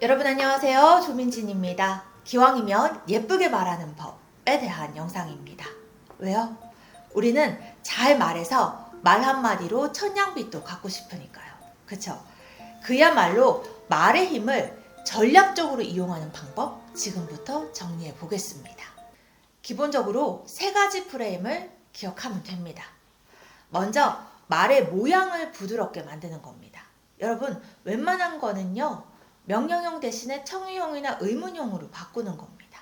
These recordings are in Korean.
여러분 안녕하세요. 조민진입니다. 기왕이면 예쁘게 말하는 법에 대한 영상입니다. 왜요? 우리는 잘 말해서 말 한마디로 천냥빚도 갚고 싶으니까요. 그쵸? 그야말로 말의 힘을 전략적으로 이용하는 방법 지금부터 정리해 보겠습니다. 기본적으로 세 가지 프레임을 기억하면 됩니다. 먼저 말의 모양을 부드럽게 만드는 겁니다. 여러분 웬만한 거는요. 명령형 대신에 청유형이나 의문형으로 바꾸는 겁니다.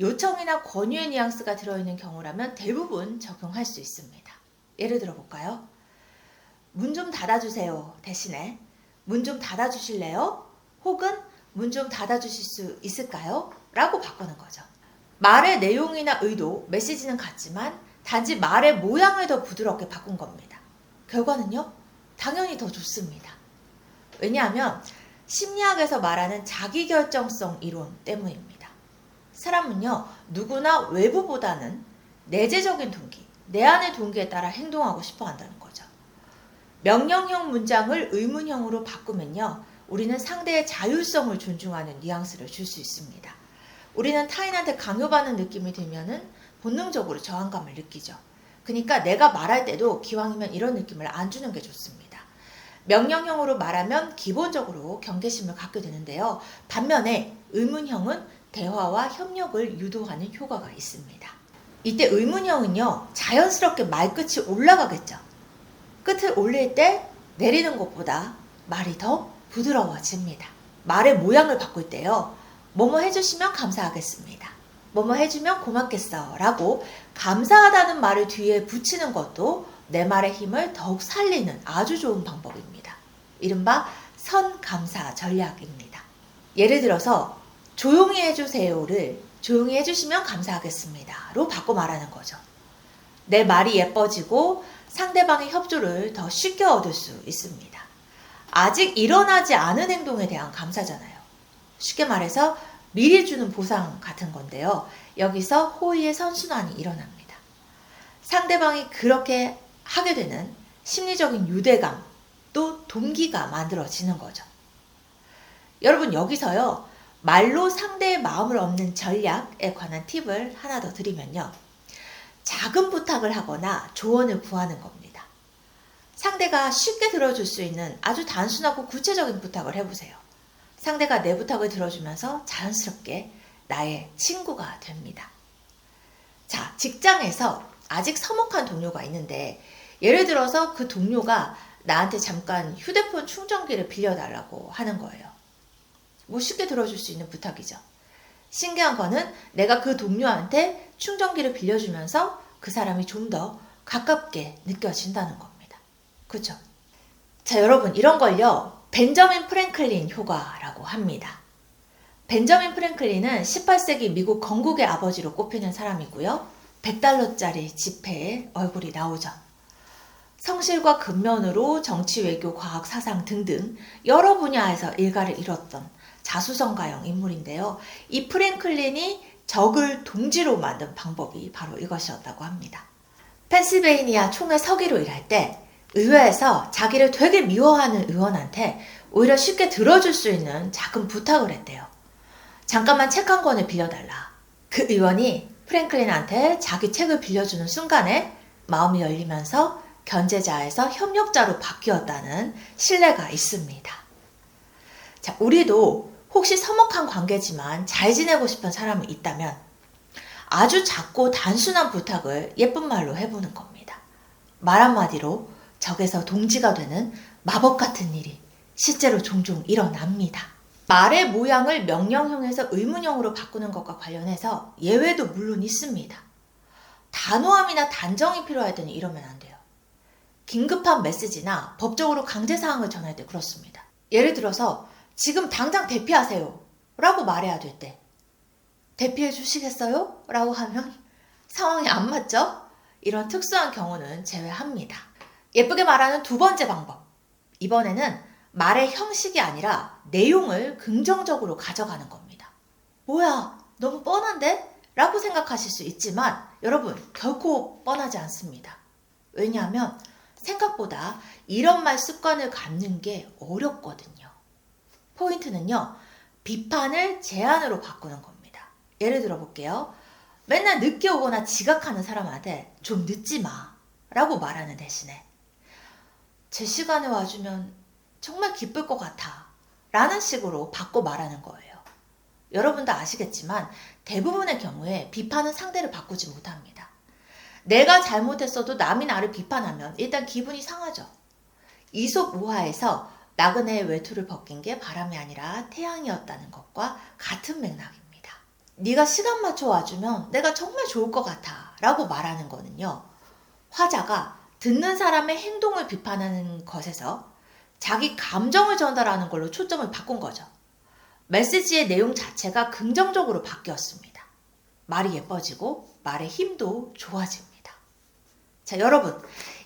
요청이나 권유의 뉘앙스가 들어있는 경우라면 대부분 적용할 수 있습니다. 예를 들어 볼까요? 문 좀 닫아주세요 대신에 문 좀 닫아주실래요? 혹은 문 좀 닫아주실 수 있을까요? 라고 바꾸는 거죠. 말의 내용이나 의도, 메시지는 같지만 단지 말의 모양을 더 부드럽게 바꾼 겁니다. 결과는요? 당연히 더 좋습니다. 왜냐하면 심리학에서 말하는 자기결정성 이론 때문입니다. 사람은요, 누구나 외부보다는 내재적인 동기, 내 안의 동기에 따라 행동하고 싶어 한다는 거죠. 명령형 문장을 의문형으로 바꾸면요, 우리는 상대의 자율성을 존중하는 뉘앙스를 줄 수 있습니다. 우리는 타인한테 강요받는 느낌이 들면은 본능적으로 저항감을 느끼죠. 그러니까 내가 말할 때도 기왕이면 이런 느낌을 안 주는 게 좋습니다. 명령형으로 말하면 기본적으로 경계심을 갖게 되는데요. 반면에 의문형은 대화와 협력을 유도하는 효과가 있습니다. 이때 의문형은요, 자연스럽게 말끝이 올라가겠죠. 끝을 올릴 때 내리는 것보다 말이 더 부드러워집니다. 말의 모양을 바꿀 때요, 뭐뭐 해주시면 감사하겠습니다. 뭐뭐 해주면 고맙겠어 라고 감사하다는 말을 뒤에 붙이는 것도 내 말의 힘을 더욱 살리는 아주 좋은 방법입니다. 이른바 선감사 전략입니다. 예를 들어서 조용히 해주세요를 조용히 해주시면 감사하겠습니다로 바꿔 말하는 거죠. 내 말이 예뻐지고 상대방의 협조를 더 쉽게 얻을 수 있습니다. 아직 일어나지 않은 행동에 대한 감사잖아요. 쉽게 말해서 미리 주는 보상 같은 건데요. 여기서 호의의 선순환이 일어납니다. 상대방이 그렇게 하게 되는 심리적인 유대감, 또 동기가 만들어지는 거죠. 여러분 여기서요. 말로 상대의 마음을 얻는 전략에 관한 팁을 하나 더 드리면요. 작은 부탁을 하거나 조언을 구하는 겁니다. 상대가 쉽게 들어줄 수 있는 아주 단순하고 구체적인 부탁을 해보세요. 상대가 내 부탁을 들어주면서 자연스럽게 나의 친구가 됩니다. 자, 직장에서 아직 서먹한 동료가 있는데 예를 들어서 그 동료가 나한테 잠깐 휴대폰 충전기를 빌려달라고 하는 거예요. 뭐 쉽게 들어줄 수 있는 부탁이죠. 신기한 거는 내가 그 동료한테 충전기를 빌려주면서 그 사람이 좀 더 가깝게 느껴진다는 겁니다. 그렇죠? 자, 여러분 이런 걸요. 벤저민 프랭클린 효과라고 합니다. 벤저민 프랭클린은 18세기 미국 건국의 아버지로 꼽히는 사람이고요. $100짜리 지폐에 얼굴이 나오죠. 성실과 근면으로 정치, 외교, 과학, 사상 등등 여러 분야에서 일가를 이뤘던 자수성가형 인물인데요. 이 프랭클린이 적을 동지로 만든 방법이 바로 이것이었다고 합니다. 펜실베이니아 총회 서기로 일할 때 의회에서 자기를 되게 미워하는 의원한테 오히려 쉽게 들어줄 수 있는 작은 부탁을 했대요. 잠깐만 책 한 권을 빌려달라. 그 의원이 프랭클린한테 자기 책을 빌려주는 순간에 마음이 열리면서 견제자에서 협력자로 바뀌었다는 신뢰가 있습니다. 자, 우리도 혹시 서먹한 관계지만 잘 지내고 싶은 사람이 있다면 아주 작고 단순한 부탁을 예쁜 말로 해보는 겁니다. 말 한마디로 적에서 동지가 되는 마법 같은 일이 실제로 종종 일어납니다. 말의 모양을 명령형에서 의문형으로 바꾸는 것과 관련해서 예외도 물론 있습니다. 단호함이나 단정이 필요할 때는 이러면 안 돼요. 긴급한 메시지나 법적으로 강제사항을 전할 때 그렇습니다. 예를 들어서 지금 당장 대피하세요 라고 말해야 될 때 대피해 주시겠어요? 라고 하면 상황이 안 맞죠? 이런 특수한 경우는 제외합니다. 예쁘게 말하는 두 번째 방법. 이번에는 말의 형식이 아니라 내용을 긍정적으로 가져가는 겁니다. 뭐야, 너무 뻔한데? 라고 생각하실 수 있지만 여러분, 결코 뻔하지 않습니다. 왜냐하면 생각보다 이런 말 습관을 갖는 게 어렵거든요. 포인트는요, 비판을 제안으로 바꾸는 겁니다. 예를 들어 볼게요. 맨날 늦게 오거나 지각하는 사람한테 좀 늦지 마 라고 말하는 대신에 제 시간에 와주면 정말 기쁠 것 같아 라는 식으로 바꿔 말하는 거예요. 여러분도 아시겠지만 대부분의 경우에 비판은 상대를 바꾸지 못합니다. 내가 잘못했어도 남이 나를 비판하면 일단 기분이 상하죠. 이솝 우화에서 나그네의 외투를 벗긴 게 바람이 아니라 태양이었다는 것과 같은 맥락입니다. 네가 시간 맞춰 와주면 내가 정말 좋을 것 같아 라고 말하는 거는요. 화자가 듣는 사람의 행동을 비판하는 것에서 자기 감정을 전달하는 걸로 초점을 바꾼 거죠. 메시지의 내용 자체가 긍정적으로 바뀌었습니다. 말이 예뻐지고 말의 힘도 좋아집니다. 자, 여러분,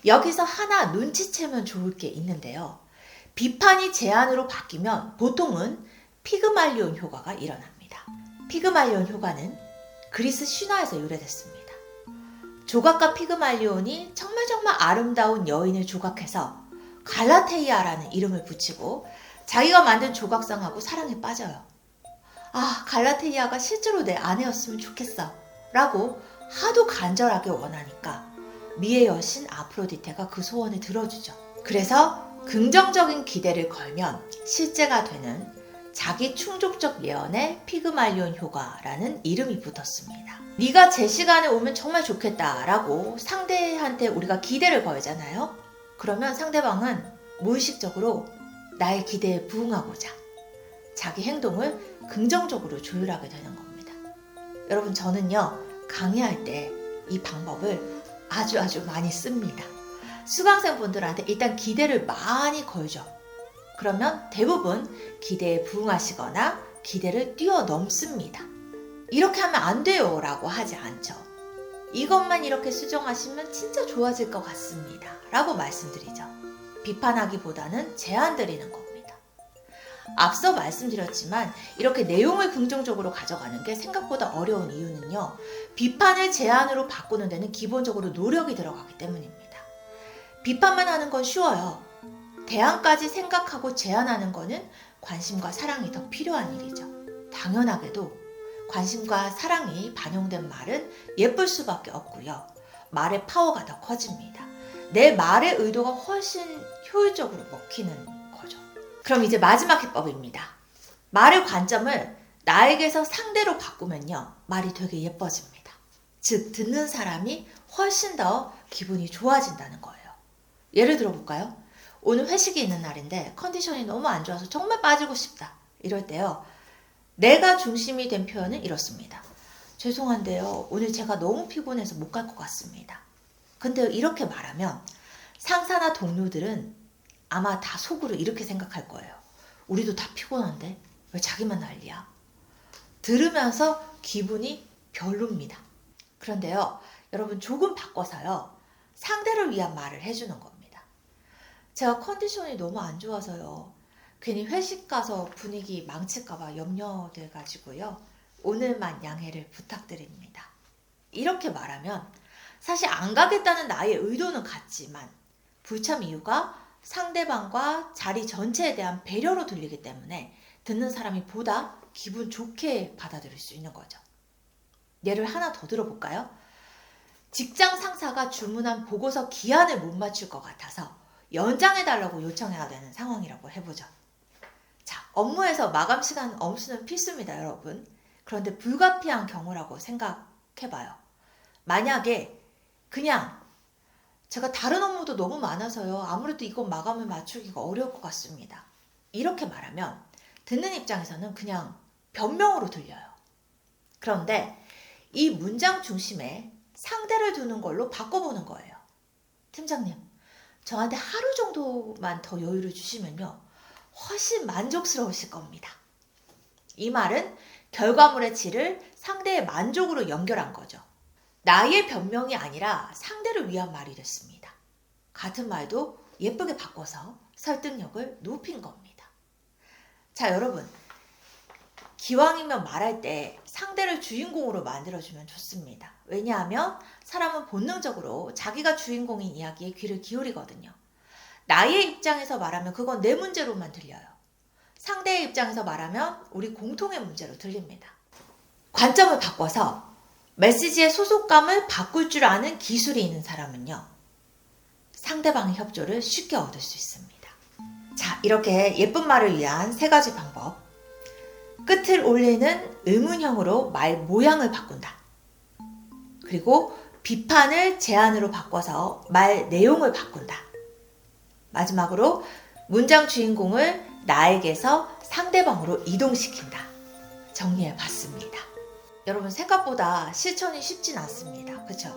여기서 하나 눈치채면 좋을 게 있는데요. 비판이 제안으로 바뀌면 보통은 피그말리온 효과가 일어납니다. 피그말리온 효과는 그리스 신화에서 유래됐습니다. 조각가 피그말리온이 정말 아름다운 여인을 조각해서 갈라테이아라는 이름을 붙이고 자기가 만든 조각상하고 사랑에 빠져요. 아, 갈라테이아가 실제로 내 아내였으면 좋겠어 라고 하도 간절하게 원하니까 미의 여신 아프로디테가 그 소원을 들어주죠. 그래서 긍정적인 기대를 걸면 실제가 되는 자기 충족적 예언에 피그말리온 효과라는 이름이 붙었습니다. 네가 제 시간에 오면 정말 좋겠다 라고 상대한테 우리가 기대를 걸잖아요. 그러면 상대방은 무의식적으로 나의 기대에 부응하고자 자기 행동을 긍정적으로 조율하게 되는 겁니다. 여러분, 저는요 강의할 때 이 방법을 아주 많이 씁니다. 수강생분들한테 일단 기대를 많이 걸죠. 그러면 대부분 기대에 부응하시거나 기대를 뛰어넘습니다. 이렇게 하면 안 돼요 라고 하지 않죠. 이것만 이렇게 수정하시면 진짜 좋아질 것 같습니다 라고 말씀드리죠. 비판하기보다는 제안 드리는 겁니다. 앞서 말씀드렸지만 이렇게 내용을 긍정적으로 가져가는 게 생각보다 어려운 이유는요. 비판을 제안으로 바꾸는 데는 기본적으로 노력이 들어가기 때문입니다. 비판만 하는 건 쉬워요. 대안까지 생각하고 제안하는 거는 관심과 사랑이 더 필요한 일이죠. 당연하게도 관심과 사랑이 반영된 말은 예쁠 수밖에 없고요. 말의 파워가 더 커집니다. 내 말의 의도가 훨씬 효율적으로 먹히는 거죠. 그럼 이제 마지막 해법입니다. 말의 관점을 나에게서 상대로 바꾸면요. 말이 되게 예뻐집니다. 즉, 듣는 사람이 훨씬 더 기분이 좋아진다는 거예요. 예를 들어 볼까요? 오늘 회식이 있는 날인데 컨디션이 너무 안 좋아서 정말 빠지고 싶다. 이럴 때요. 내가 중심이 된 표현은 이렇습니다. 죄송한데요. 오늘 제가 너무 피곤해서 못 갈 것 같습니다. 근데 이렇게 말하면 상사나 동료들은 아마 다 속으로 이렇게 생각할 거예요. 우리도 다 피곤한데 왜 자기만 난리야? 들으면서 기분이 별로입니다. 그런데요. 여러분 조금 바꿔서요. 상대를 위한 말을 해주는 겁니다. 제가 컨디션이 너무 안 좋아서요. 괜히 회식 가서 분위기 망칠까봐 염려돼가지고요. 오늘만 양해를 부탁드립니다. 이렇게 말하면 사실 안 가겠다는 나의 의도는 같지만 불참 이유가 상대방과 자리 전체에 대한 배려로 들리기 때문에 듣는 사람이 보다 기분 좋게 받아들일 수 있는 거죠. 예를 하나 더 들어볼까요? 직장 상사가 주문한 보고서 기한을 못 맞출 것 같아서 연장해달라고 요청해야 되는 상황이라고 해보죠. 자, 업무에서 마감 시간 엄수는 필수입니다, 여러분. 그런데 불가피한 경우라고 생각해봐요. 만약에 그냥 제가 다른 업무도 너무 많아서요. 아무래도 이건 마감을 맞추기가 어려울 것 같습니다. 이렇게 말하면 듣는 입장에서는 그냥 변명으로 들려요. 그런데 이 문장 중심에 상대를 두는 걸로 바꿔보는 거예요. 팀장님, 저한테 하루 정도만 더 여유를 주시면요. 훨씬 만족스러우실 겁니다. 이 말은 결과물의 질을 상대의 만족으로 연결한 거죠. 나의 변명이 아니라 상대를 위한 말이 됐습니다. 같은 말도 예쁘게 바꿔서 설득력을 높인 겁니다. 자, 여러분. 기왕이면 말할 때 상대를 주인공으로 만들어주면 좋습니다. 왜냐하면 사람은 본능적으로 자기가 주인공인 이야기에 귀를 기울이거든요. 나의 입장에서 말하면 그건 내 문제로만 들려요. 상대의 입장에서 말하면 우리 공통의 문제로 들립니다. 관점을 바꿔서 메시지의 소속감을 바꿀 줄 아는 기술이 있는 사람은요, 상대방의 협조를 쉽게 얻을 수 있습니다. 자, 이렇게 예쁜 말을 위한 3가지 방법. 끝을 올리는 의문형으로 말 모양을 바꾼다. 그리고 비판을 제안으로 바꿔서 말 내용을 바꾼다. 마지막으로 문장 주인공을 나에게서 상대방으로 이동시킨다. 정리해 봤습니다. 여러분, 생각보다 실천이 쉽진 않습니다. 그쵸?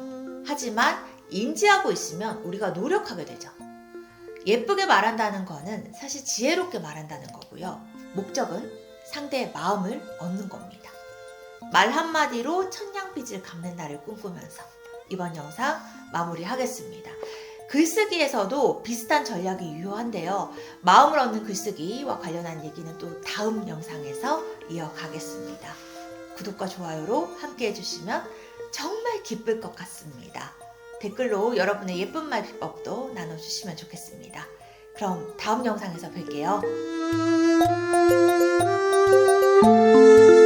하지만 인지하고 있으면 우리가 노력하게 되죠. 예쁘게 말한다는 거는 사실 지혜롭게 말한다는 거고요. 목적은 상대의 마음을 얻는 겁니다. 말 한마디로 천냥빚을 갚는 날을 꿈꾸면서 이번 영상 마무리하겠습니다. 글쓰기에서도 비슷한 전략이 유효한데요. 마음을 얻는 글쓰기와 관련한 얘기는 또 다음 영상에서 이어가겠습니다. 구독과 좋아요로 함께 해주시면 정말 기쁠 것 같습니다. 댓글로 여러분의 예쁜 말 비법도 나눠주시면 좋겠습니다. 그럼 다음 영상에서 뵐게요.